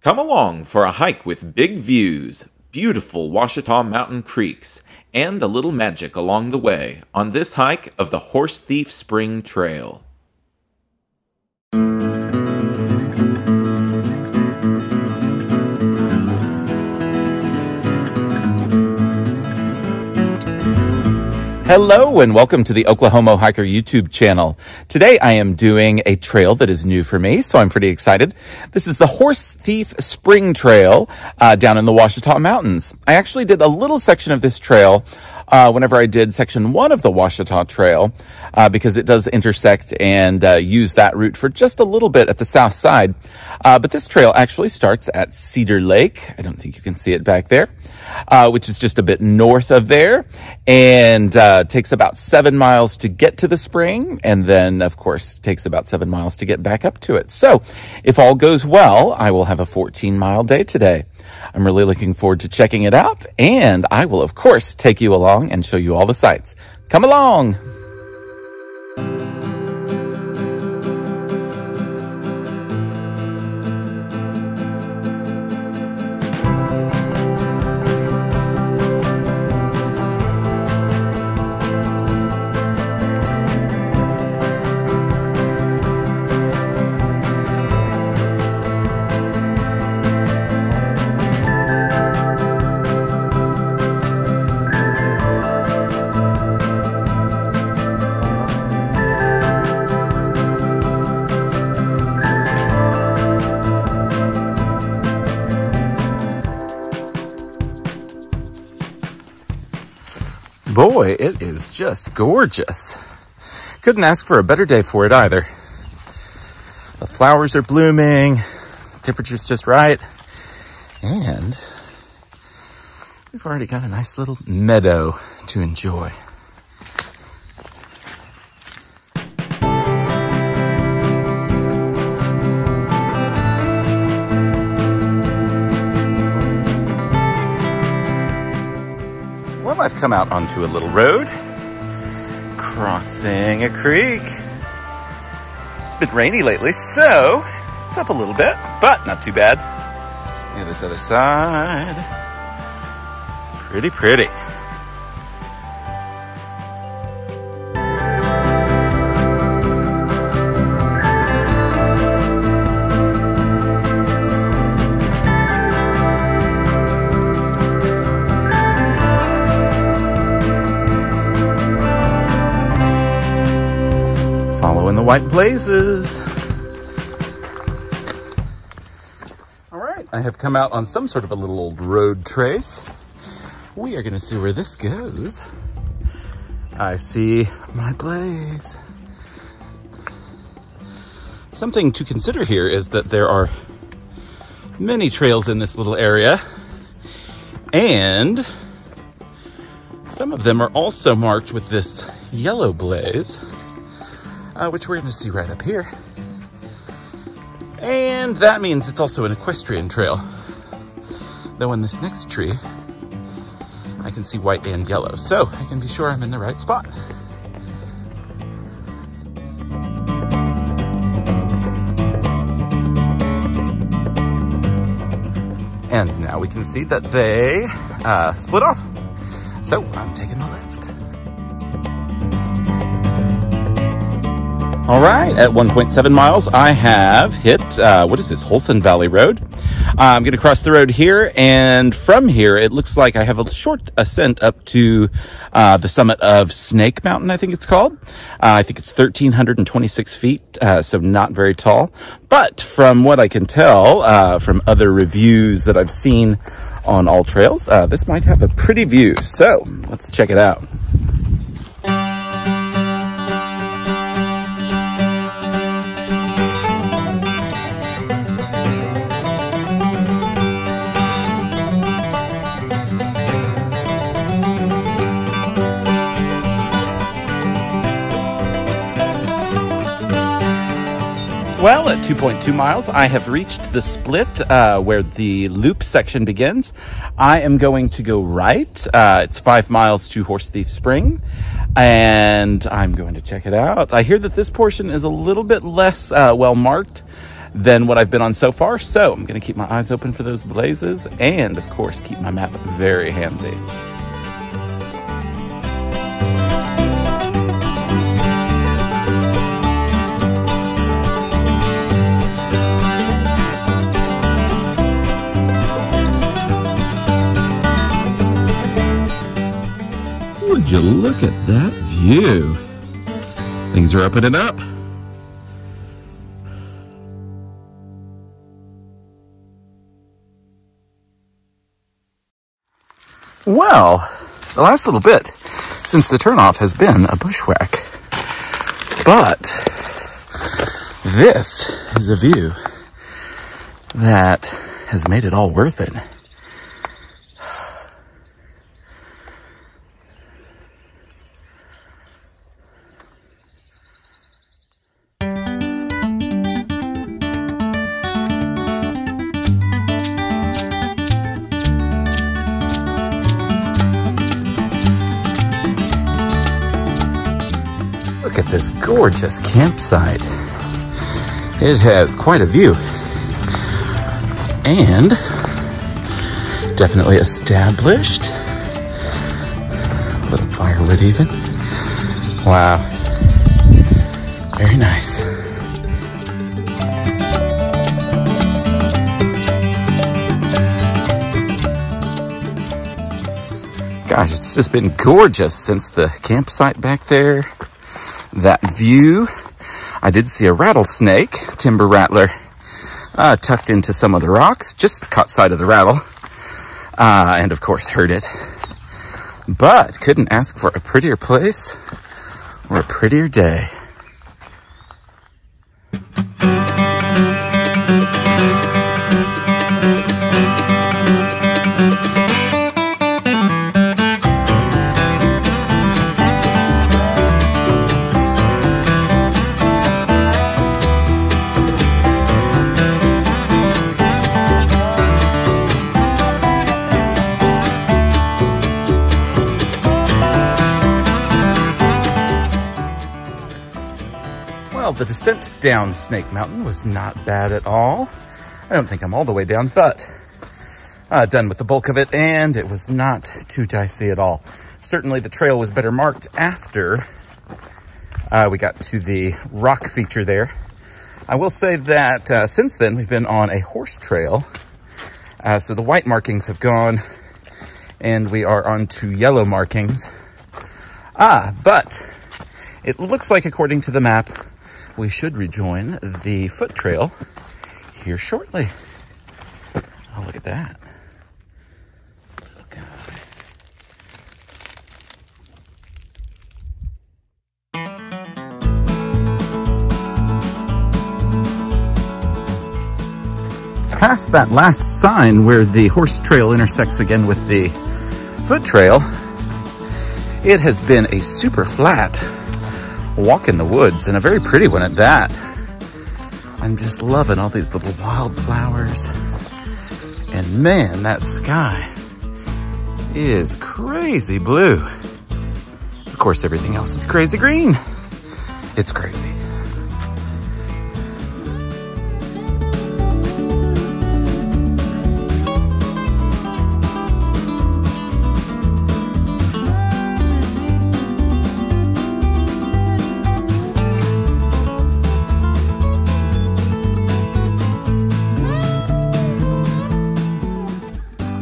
Come along for a hike with big views, beautiful Ouachita Mountain creeks, and a little magic along the way on this hike of the Horsethief Spring Trail. Hello and welcome to the Oklahoma Hiker YouTube channel. Today I am doing a trail that is new for me, so I'm pretty excited. This is the Horsethief Spring Trail down in the Ouachita Mountains. I actually did a little section of this trail whenever I did section 1 of the Ouachita Trail because it does intersect and use that route for just a little bit at the south side. But this trail actually starts at Cedar Lake. I don't think you can see it back there. Which is just a bit north of there, and takes about 7 miles to get to the spring, and then, of course, takes about 7 miles to get back up to it. So, if all goes well, I will have a 14-mile day today. I'm really looking forward to checking it out, and I will, of course, take you along and show you all the sights. Come along! Boy, it is just gorgeous. Couldn't ask for a better day for it either. The flowers are blooming, the temperature's just right, and we've already got a nice little meadow to enjoy. Well, I've come out onto a little road, crossing a creek. It's been rainy lately, so it's up a little bit, but not too bad. Look at this other side. Pretty, pretty. Following the white blazes. All right, I have come out on some sort of a little old road trace. We are gonna see where this goes. I see my blaze. Something to consider here is that there are many trails in this little area, and some of them are also marked with this yellow blaze. Which we're going to see right up here. And that means it's also an equestrian trail. Though in this next tree, I can see white and yellow, so I can be sure I'm in the right spot. And now we can see that they split off. So I'm taking the left. All right, at 1.7 miles, I have hit, what is this, Holson Valley Road. I'm going to cross the road here, and from here, it looks like I have a short ascent up to the summit of Snake Mountain, I think it's called. I think it's 1,326 feet, so not very tall. But from what I can tell from other reviews that I've seen on all trails, this might have a pretty view. So let's check it out. Well, at 2.2 miles, I have reached the split where the loop section begins. I am going to go right. It's 5 miles to Horsethief Spring, and I'm going to check it out. I hear that this portion is a little bit less well marked than what I've been on so far. So I'm going to keep my eyes open for those blazes and, of course, keep my map very handy. Would you look at that view? Things are opening up. Well, the last little bit since the turnoff has been a bushwhack, but this is a view that has made it all worth it. Look at this gorgeous campsite. It has quite a view. And definitely established. A little firewood even. Wow. Very nice. Gosh, it's just been gorgeous since the campsite back there. That view. I did see a rattlesnake, timber rattler, tucked into some of the rocks. Just caught sight of the rattle, and of course heard it. But couldn't ask for a prettier place or a prettier day. Well, the descent down Snake Mountain was not bad at all. I don't think I'm all the way down, but done with the bulk of it, and it was not too dicey at all. Certainly the trail was better marked after we got to the rock feature there. I will say that since then we've been on a horse trail, so the white markings have gone and we are on to yellow markings. But it looks like, according to the map, we should rejoin the foot trail here shortly. Oh, look at that. Little guy. Past that last sign where the horse trail intersects again with the foot trail, it has been a super flat walk in the woods, and a very pretty one at that. I'm just loving all these little wildflowers. And man, that sky is crazy blue. Of course, everything else is crazy green. It's crazy.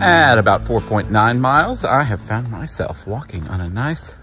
At about 4.9 miles, I have found myself walking on a nice,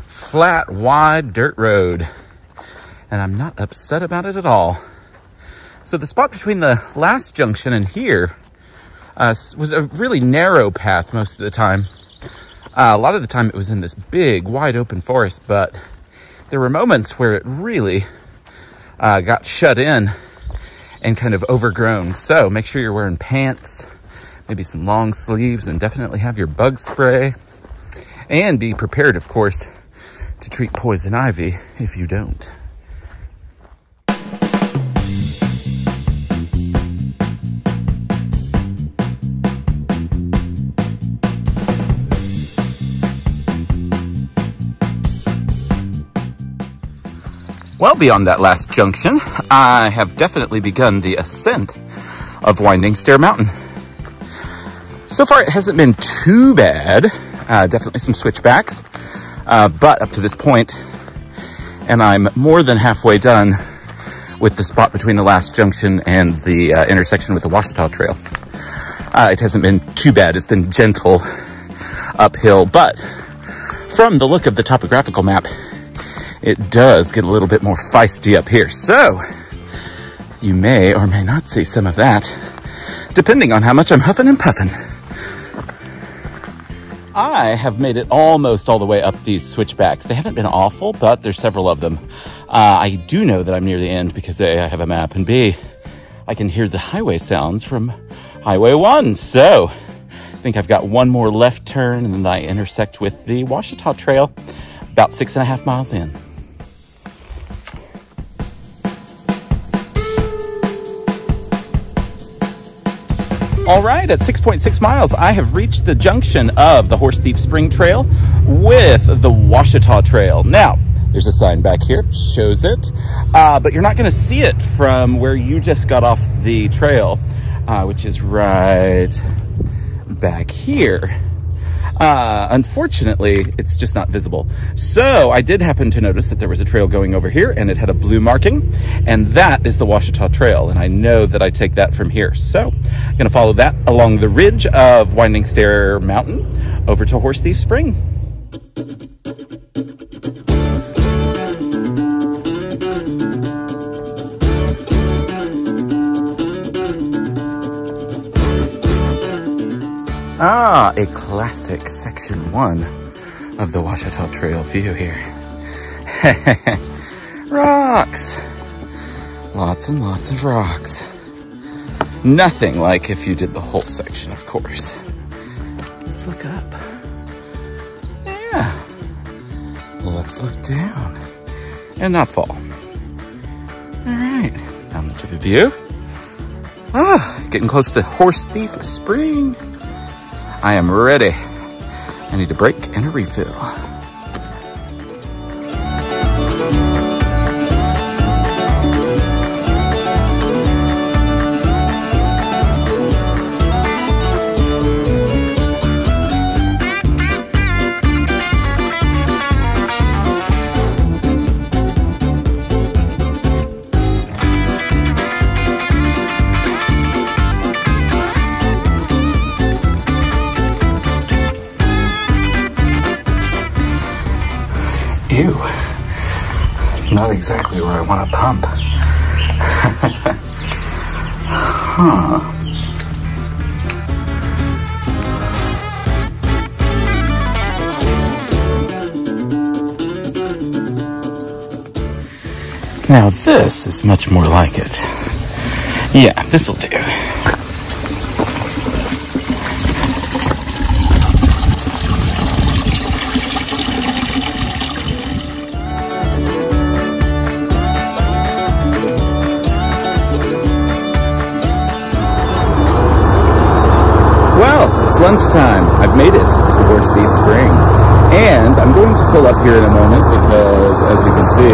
flat, wide dirt road. And I'm not upset about it at all. So the spot between the last junction and here was a really narrow path most of the time. A lot of the time it was in this big, wide open forest, but there were moments where it really got shut in and kind of overgrown. So make sure you're wearing pants, maybe some long sleeves, and definitely have your bug spray. And be prepared, of course, to treat poison ivy if you don't. Well, beyond that last junction, I have definitely begun the ascent of Winding Stair Mountain. So far, it hasn't been too bad. Definitely some switchbacks, but up to this point, and I'm more than halfway done with the spot between the last junction and the intersection with the Ouachita Trail. It hasn't been too bad. It's been gentle uphill, but from the look of the topographical map, it does get a little bit more feisty up here. So you may or may not see some of that, depending on how much I'm huffing and puffing. I have made it almost all the way up these switchbacks. They haven't been awful, but there's several of them. I do know that I'm near the end because A, I have a map, and B, I can hear the highway sounds from Highway 1. So I think I've got one more left turn and then I intersect with the Ouachita Trail about 6.5 miles in. All right, at 6.6 miles, I have reached the junction of the Horsethief Spring Trail with the Ouachita Trail. Now, there's a sign back here, shows it, but you're not gonna see it from where you just got off the trail, which is right back here. Unfortunately, it's just not visible. So I did happen to notice that there was a trail going over here and it had a blue marking, and that is the Ouachita Trail. And I know that I take that from here. So I'm gonna follow that along the ridge of Winding Stair Mountain over to Horsethief Spring. Ah, a classic section 1 of the Ouachita Trail view here. Rocks! Lots and lots of rocks. Nothing like if you did the whole section, of course. Let's look up. Yeah. Let's look down. And not fall. Alright, not much of a view. Ah, getting close to Horsethief Spring. I am ready. I need a break and a refill. Ew, not exactly where I want to pump. Huh. Now this is much more like it. Yeah, this'll do. Lunchtime. I've made it to Horsethief Spring, and I'm going to fill up here in a moment because, as you can see,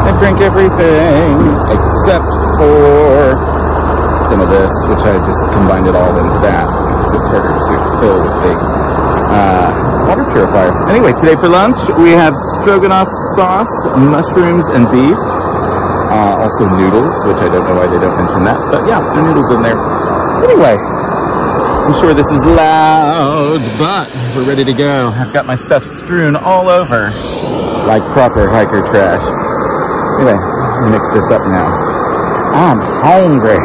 I drink everything except for some of this, which I just combined it all into that because it's harder to fill with the water purifier. Anyway, today for lunch we have stroganoff sauce, mushrooms, and beef. Also noodles, which I don't know why they don't mention that, but yeah, the noodles in there. Anyway, I'm sure this is loud, but we're ready to go. I've got my stuff strewn all over like proper hiker trash. Anyway, let me mix this up now. I'm hungry.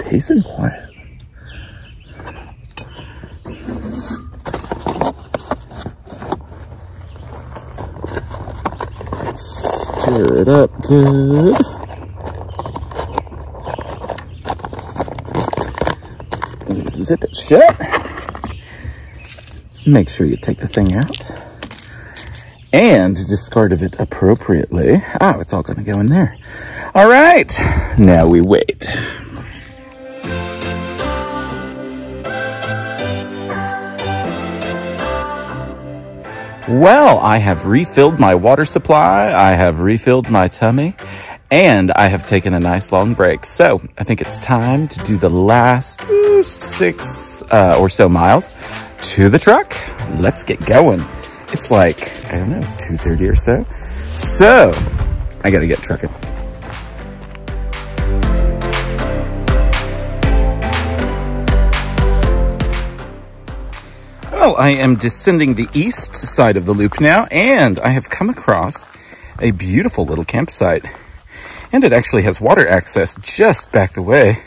Peace and quiet. Stir it up good. Zip it shut. Make sure you take the thing out and discard of it appropriately. Oh, it's all going to go in there. All right, now we wait. Well, I have refilled my water supply, I have refilled my tummy, and I have taken a nice long break. So I think it's time to do the last 6 or so miles to the truck. Let's get going. It's like, I don't know, 2:30 or so. So I gotta get trucking. Well, I am descending the east side of the loop now, and I have come across a beautiful little campsite. And it actually has water access just back the way.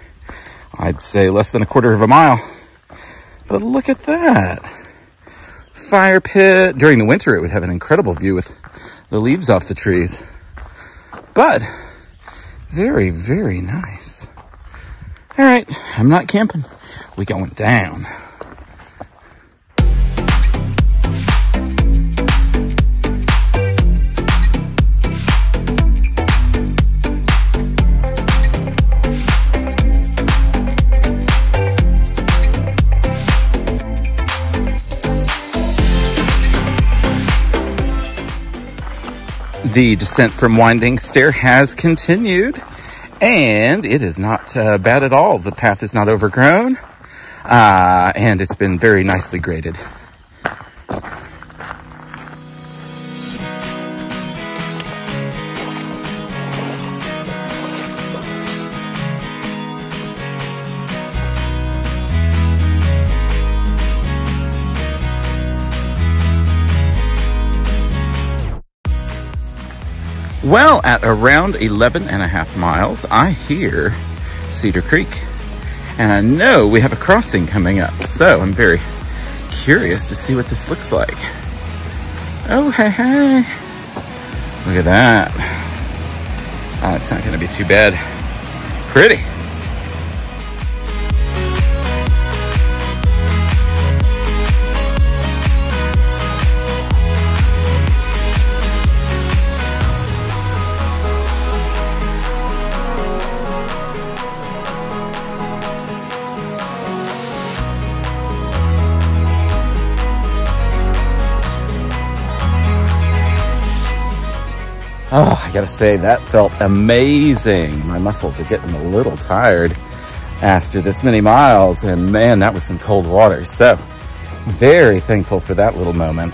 I'd say less than a quarter of a mile. But look at that. Fire pit. During the winter, it would have an incredible view with the leaves off the trees. But very, very nice. All right, I'm not camping. We going down. The descent from Winding Stair has continued, and it is not bad at all. The path is not overgrown, and it's been very nicely graded. Well, at around 11.5 miles, I hear Cedar Creek. And I know we have a crossing coming up, so I'm very curious to see what this looks like. Oh, hey, hey. Look at that. Oh, it's not going to be too bad. Pretty. Oh, I gotta say, that felt amazing. My muscles are getting a little tired after this many miles, and man, that was some cold water. So, very thankful for that little moment.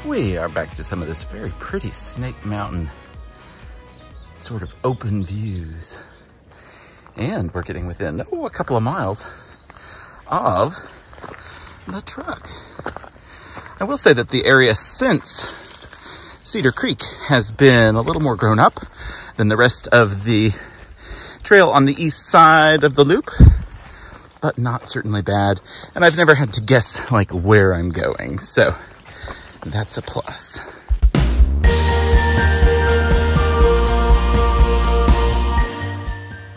We are back to some of this very pretty Snake Mountain sort of open views. And we're getting within, a couple of miles of the truck. I will say that the area since Cedar Creek has been a little more grown up than the rest of the trail on the east side of the loop, but not certainly bad. And I've never had to guess like where I'm going, so that's a plus.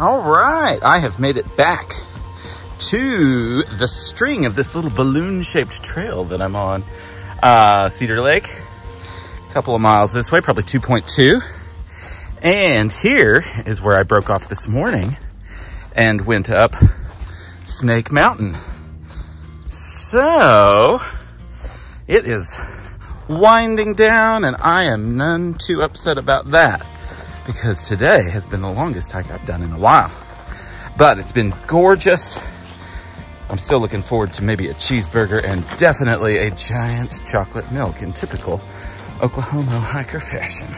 All right, I have made it back to the string of this little balloon-shaped trail that I'm on. Cedar Lake, a couple of miles this way, probably 2.2. And here is where I broke off this morning and went up Snake Mountain. So it is winding down, and I am none too upset about that, because today has been the longest hike I've done in a while. But it's been gorgeous. I'm still looking forward to maybe a cheeseburger and definitely a giant chocolate milk in typical Oklahoma hiker fashion.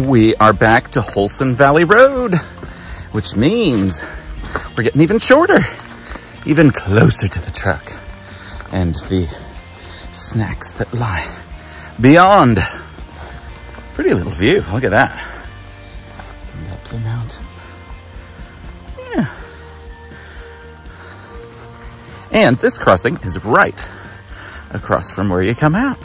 We are back to Holson Valley Road, which means we're getting even shorter, even closer to the truck and the snacks that lie beyond. Pretty little view, look at that. And up the mountain. Yeah. And this crossing is right across from where you come out.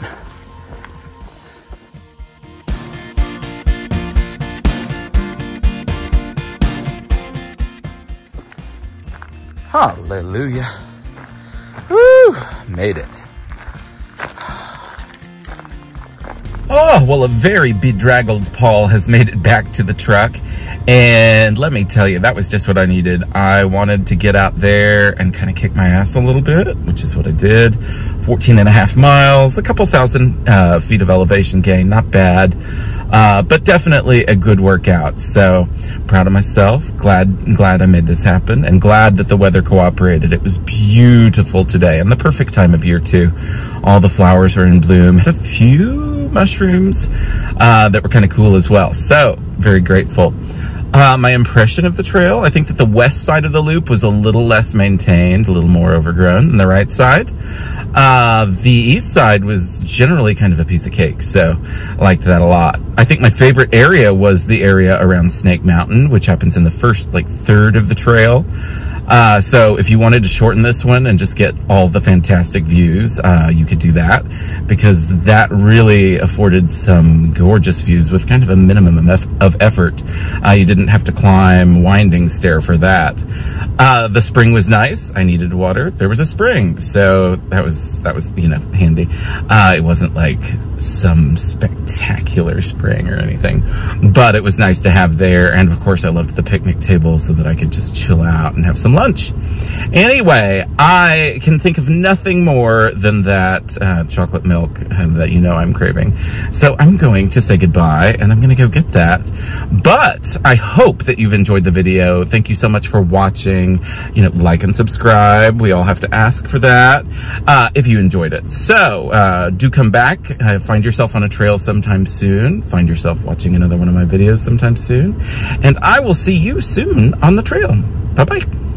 Hallelujah. Woo, made it. Oh, well, a very bedraggled Paul has made it back to the truck. And let me tell you, that was just what I needed. I wanted to get out there and kind of kick my ass a little bit, which is what I did. 14.5 miles, a couple thousand feet of elevation gain, not bad. But definitely a good workout. So proud of myself, glad I made this happen, and glad that the weather cooperated. It was beautiful today, and the perfect time of year too. All the flowers were in bloom. Had a few mushrooms that were kind of cool as well. So very grateful. My impression of the trail, I think that the west side of the loop was a little less maintained, a little more overgrown than the right side. The east side was generally kind of a piece of cake, so I liked that a lot. I think my favorite area was the area around Snake Mountain, which happens in the first third of the trail. So if you wanted to shorten this one and just get all the fantastic views, you could do that, because that really afforded some gorgeous views with kind of a minimum of effort. You didn't have to climb winding stair for that. The spring was nice. I needed water. There was a spring, so that was handy. It wasn't like some spectacular spring or anything, but it was nice to have there. And of course, I loved the picnic table so that I could just chill out and have some lunch. Anyway, I can think of nothing more than that chocolate milk that I'm craving. So I'm going to say goodbye, and I'm going to go get that. But I hope that you've enjoyed the video. Thank you so much for watching. Like and subscribe. We all have to ask for that if you enjoyed it. So do come back. Find yourself on a trail sometime soon. Find yourself watching another one of my videos sometime soon. And I will see you soon on the trail. Bye-bye.